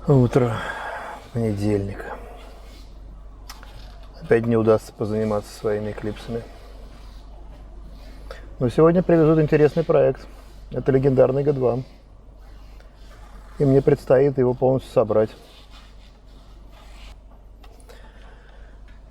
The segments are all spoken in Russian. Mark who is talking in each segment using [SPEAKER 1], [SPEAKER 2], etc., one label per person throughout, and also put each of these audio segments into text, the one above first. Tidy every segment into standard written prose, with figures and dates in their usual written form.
[SPEAKER 1] Утро понедельника. Опять не удастся позаниматься своими клипсами. Но сегодня привезут интересный проект. Это легендарный Г2. И мне предстоит его полностью собрать.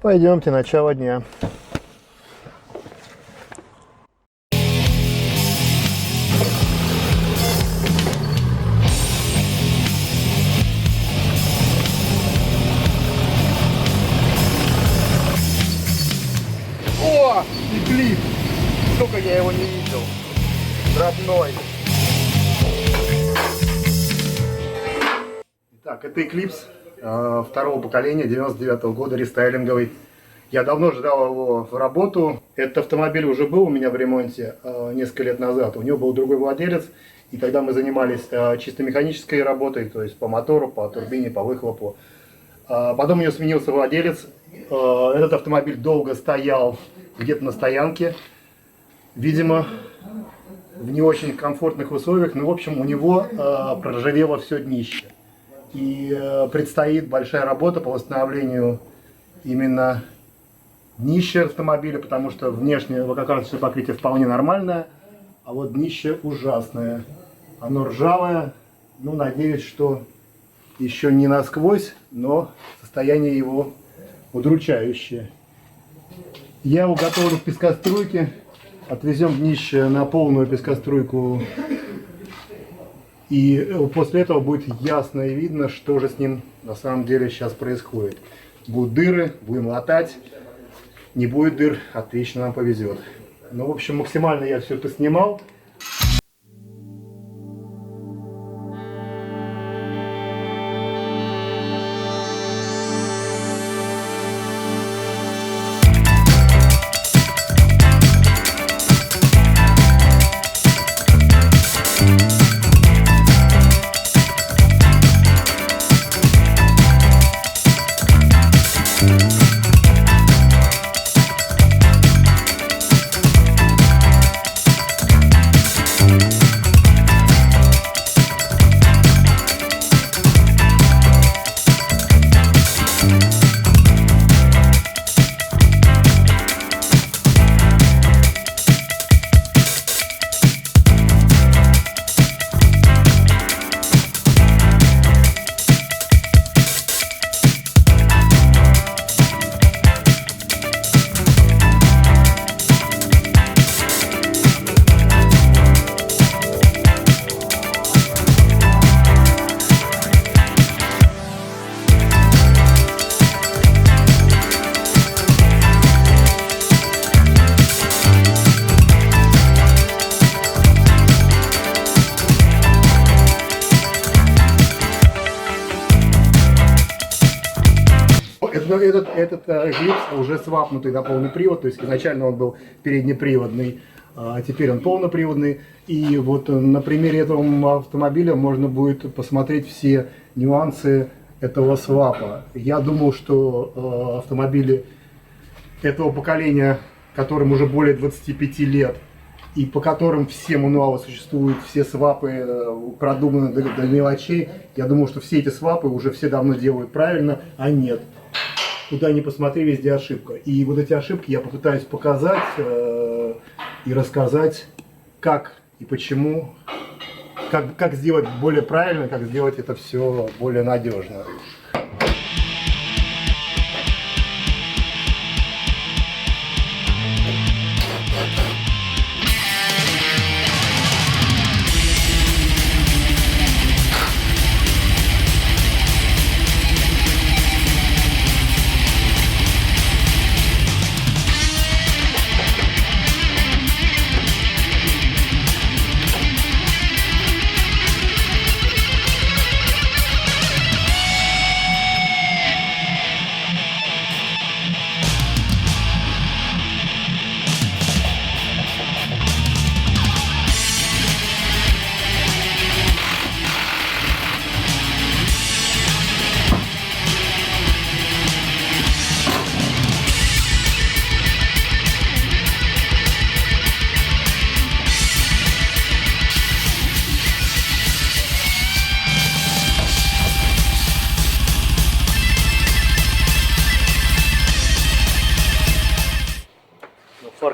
[SPEAKER 1] Пойдемте, начало дня. О, и клип! Сколько я его не видел. Родной. Итак, это Eclipse второго поколения, 99-го года, рестайлинговый. Я давно ждал его в работу. Этот автомобиль уже был у меня в ремонте несколько лет назад. У него был другой владелец. И тогда мы занимались чисто механической работой, то есть по мотору, по турбине, по выхлопу. Потом у него сменился владелец. Этот автомобиль долго стоял где-то на стоянке. Видимо, в не очень комфортных условиях. Но, в общем, у него проржавело все днище. И предстоит большая работа по восстановлению именно днища автомобиля, потому что внешнее лакокрасочное покрытие вполне нормальное, а вот днище ужасное. Оно ржавое. Ну, надеюсь, что еще не насквозь, но состояние его удручающее. Я его готовлю к пескоструйке. Отвезем днище на полную пескоструйку. И после этого будет ясно и видно, что же с ним на самом деле сейчас происходит. Будут дыры, будем латать. Не будет дыр, отлично, нам повезет. Ну, в общем, максимально я все это снимал. Этот Eclipse уже свапнутый на полный привод, то есть изначально он был переднеприводный, а теперь он полноприводный. И вот на примере этого автомобиля можно будет посмотреть все нюансы этого свапа. Я думал, что автомобили этого поколения, которым уже более 25 лет, и по которым все мануалы существуют, все свапы продуманы до мелочей, я думал, что все эти свапы уже все давно делают правильно, а нет. Куда ни посмотри, везде ошибка. И вот эти ошибки я попытаюсь показать и рассказать, как и почему, как сделать более правильно, как сделать это все более надежно.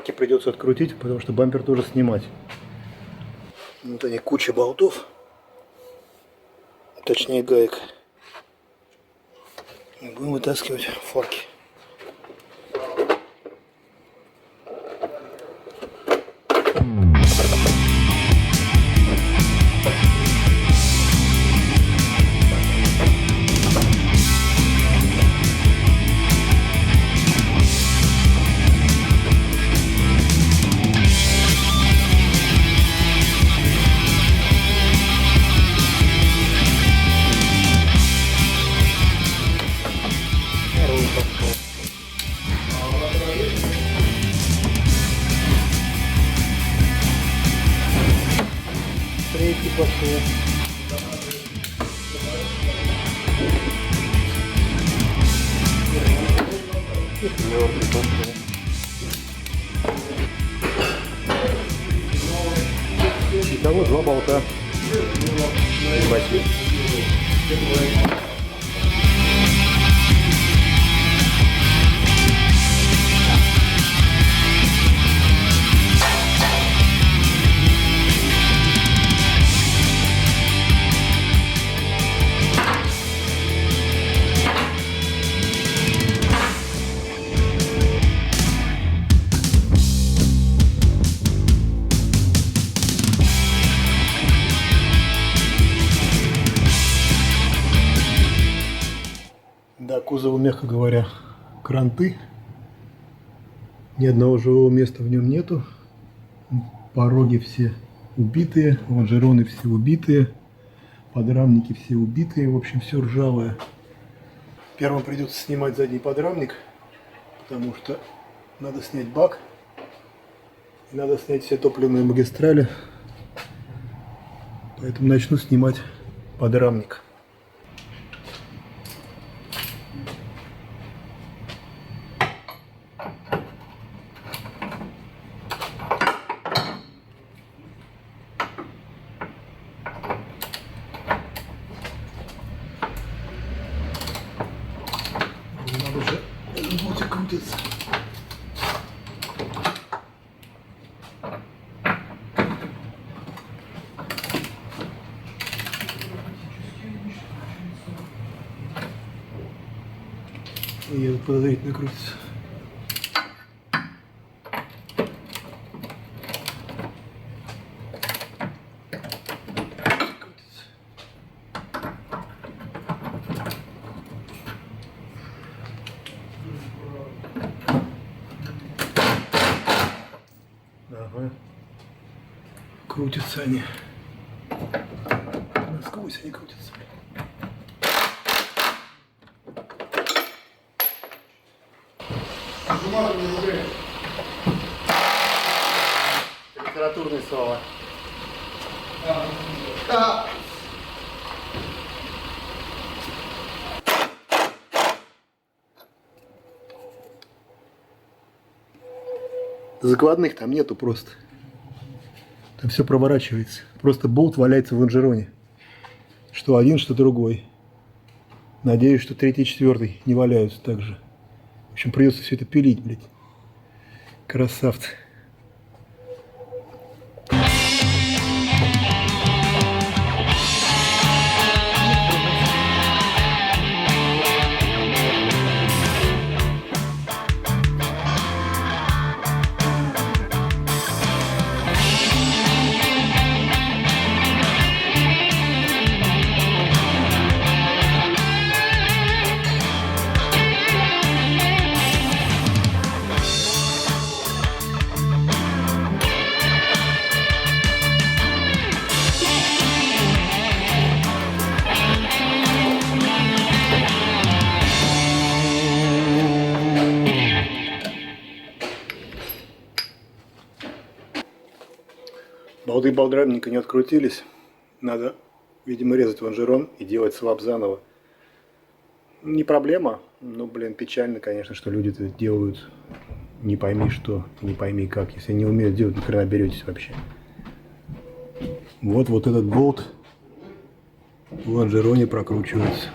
[SPEAKER 1] фарки придется открутить, потому что бампер тоже снимать. Вот они, куча болтов, точнее гаек. Будем вытаскивать фарки. Третий пошел. Четвертый пошел. Итого 2 болта. Небольшие. Да, кузову, мягко говоря, кранты. Ни одного живого места в нем нету. Пороги все убитые, лонжероны все убитые, подрамники все убитые, в общем, все ржавое. Первым придется снимать задний подрамник, потому что надо снять бак, и надо снять все топливные магистрали. Поэтому начну снимать подрамник. Надо же, болтик крутится. И это подозрительно крутится. Ага. Крутятся они. Насквозь они крутятся. Литературные слова. Закладных там нету просто. Там все проворачивается. Просто болт валяется в лонжероне. Что один, что другой. Надеюсь, что третий и четвертый не валяются так же. В общем, придется все это пилить, блядь. Красавцы. Болты болдрамника не открутились. Надо, видимо, резать лонжерон и делать свап заново. Не проблема, но, блин, печально, конечно, что люди это делают не пойми что, не пойми как. Если не умеют делать, ни хрена беретесь вообще. Вот этот болт в лонжероне прокручивается.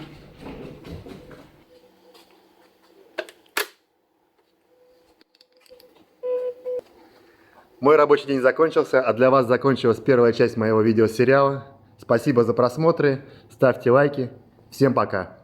[SPEAKER 1] Мой рабочий день закончился, а для вас закончилась первая часть моего видеосериала. Спасибо за просмотры, ставьте лайки. Всем пока.